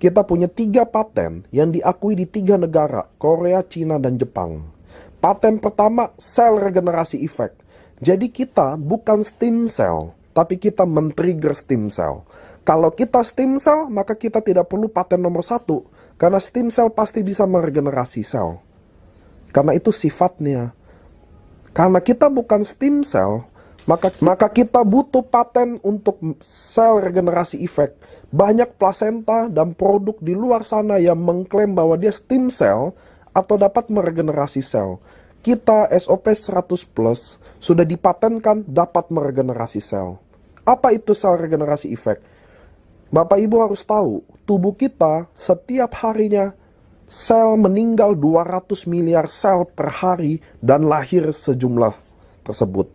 Kita punya 3 paten yang diakui di 3 negara, Korea, Cina, dan Jepang. Paten pertama, sel regenerasi efek. Jadi kita bukan stem cell, tapi kita men-trigger stem cell. Kalau kita stem cell, maka kita tidak perlu paten nomor 1, karena stem cell pasti bisa meregenerasi sel. Karena itu sifatnya. Karena kita bukan stem cell, maka kita butuh paten untuk sel regenerasi efek. Banyak plasenta dan produk di luar sana yang mengklaim bahwa dia stem cell atau dapat meregenerasi sel. Kita SOP 100 plus sudah dipatenkan dapat meregenerasi sel. Apa itu sel regenerasi efek? Bapak Ibu harus tahu, tubuh kita setiap harinya sel meninggal 200 miliar sel per hari dan lahir sejumlah tersebut.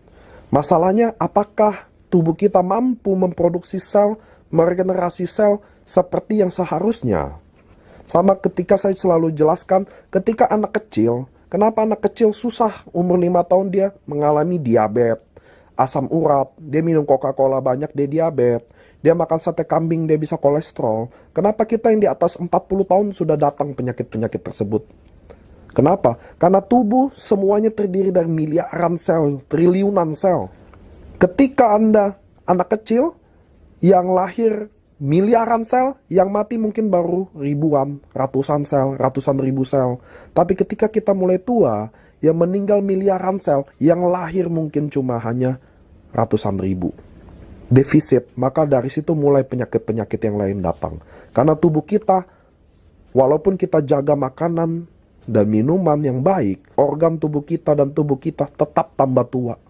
Masalahnya, apakah tubuh kita mampu memproduksi sel, meregenerasi sel seperti yang seharusnya? Sama ketika saya selalu jelaskan, ketika anak kecil, kenapa anak kecil susah umur 5 tahun dia mengalami diabetes, asam urat, dia minum Coca-Cola banyak, dia diabetes, dia makan sate kambing, dia bisa kolesterol. Kenapa kita yang di atas 40 tahun sudah datang penyakit-penyakit tersebut? Kenapa? Karena tubuh semuanya terdiri dari miliaran sel, triliunan sel. Ketika Anda anak kecil yang lahir miliaran sel, yang mati mungkin baru ribuan, ratusan sel, ratusan ribu sel. Tapi ketika kita mulai tua, yang meninggal miliaran sel, yang lahir mungkin cuma hanya ratusan ribu. Defisit, maka dari situ mulai penyakit-penyakit yang lain datang. Karena tubuh kita, walaupun kita jaga makanan dan minuman yang baik, organ tubuh kita dan tubuh kita tetap tambah tua.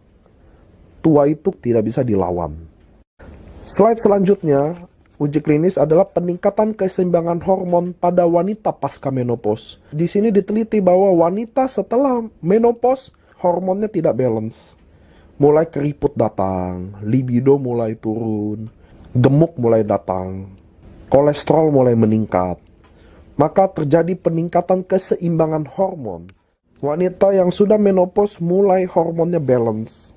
Tua itu tidak bisa dilawan. Slide selanjutnya, uji klinis adalah peningkatan keseimbangan hormon pada wanita pasca menopause. Di sini diteliti bahwa wanita setelah menopause, hormonnya tidak balance. Mulai keriput datang, libido mulai turun, gemuk mulai datang, kolesterol mulai meningkat. Maka terjadi peningkatan keseimbangan hormon. Wanita yang sudah menopause mulai hormonnya balance.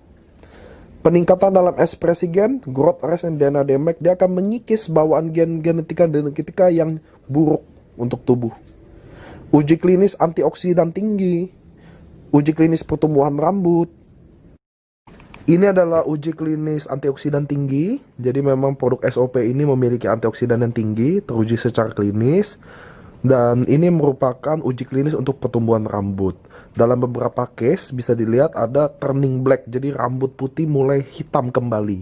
Peningkatan dalam ekspresi gen, growth rate and dynamic, dia akan mengikis bawaan gen genetika yang buruk untuk tubuh. Uji klinis antioksidan tinggi, uji klinis pertumbuhan rambut. Ini adalah uji klinis antioksidan tinggi, jadi memang produk SOP ini memiliki antioksidan yang tinggi, teruji secara klinis, dan ini merupakan uji klinis untuk pertumbuhan rambut. Dalam beberapa case bisa dilihat ada turning black, jadi rambut putih mulai hitam kembali.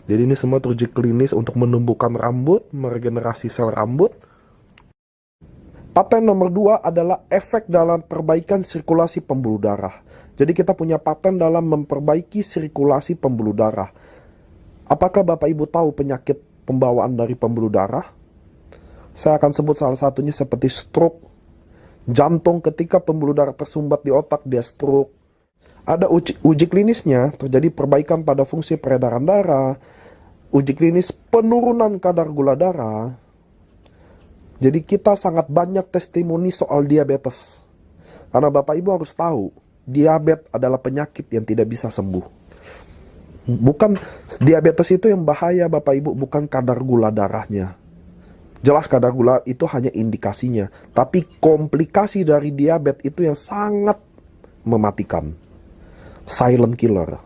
Jadi ini semua teruji klinis untuk menumbuhkan rambut, meregenerasi sel rambut. Paten nomor 2 adalah efek dalam perbaikan sirkulasi pembuluh darah. Jadi kita punya paten dalam memperbaiki sirkulasi pembuluh darah. Apakah Bapak Ibu tahu penyakit pembawaan dari pembuluh darah? Saya akan sebut salah satunya seperti stroke. Jantung, ketika pembuluh darah tersumbat di otak, dia stroke. Ada uji klinisnya, terjadi perbaikan pada fungsi peredaran darah. Uji klinis penurunan kadar gula darah. Jadi kita sangat banyak testimoni soal diabetes. Karena Bapak Ibu harus tahu, diabetes adalah penyakit yang tidak bisa sembuh. Bukan diabetes itu yang bahaya Bapak Ibu, bukan kadar gula darahnya. Jelas kadar gula itu hanya indikasinya, tapi komplikasi dari diabetes itu yang sangat mematikan. Silent killer.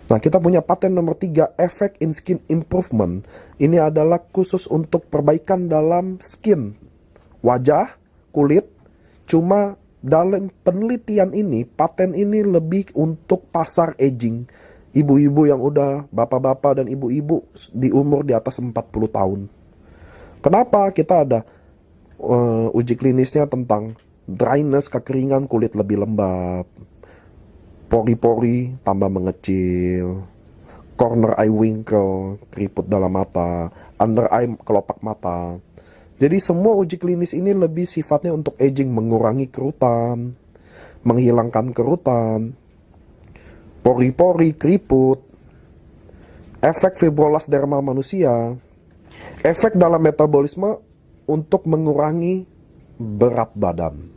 Nah, kita punya paten nomor 3, efek in skin improvement. Ini adalah khusus untuk perbaikan dalam skin, wajah, kulit. Cuma dalam penelitian ini, paten ini lebih untuk pasar aging. Ibu-ibu yang udah, bapak-bapak dan ibu-ibu di umur di atas 40 tahun. Kenapa? Kita ada uji klinisnya tentang dryness, kekeringan, kulit lebih lembab, pori-pori tambah mengecil, corner eye wrinkle, keriput dalam mata, under eye, kelopak mata. Jadi semua uji klinis ini lebih sifatnya untuk aging, mengurangi kerutan, menghilangkan kerutan, pori-pori, keriput, efek fibrolas dermal manusia, efek dalam metabolisme untuk mengurangi berat badan.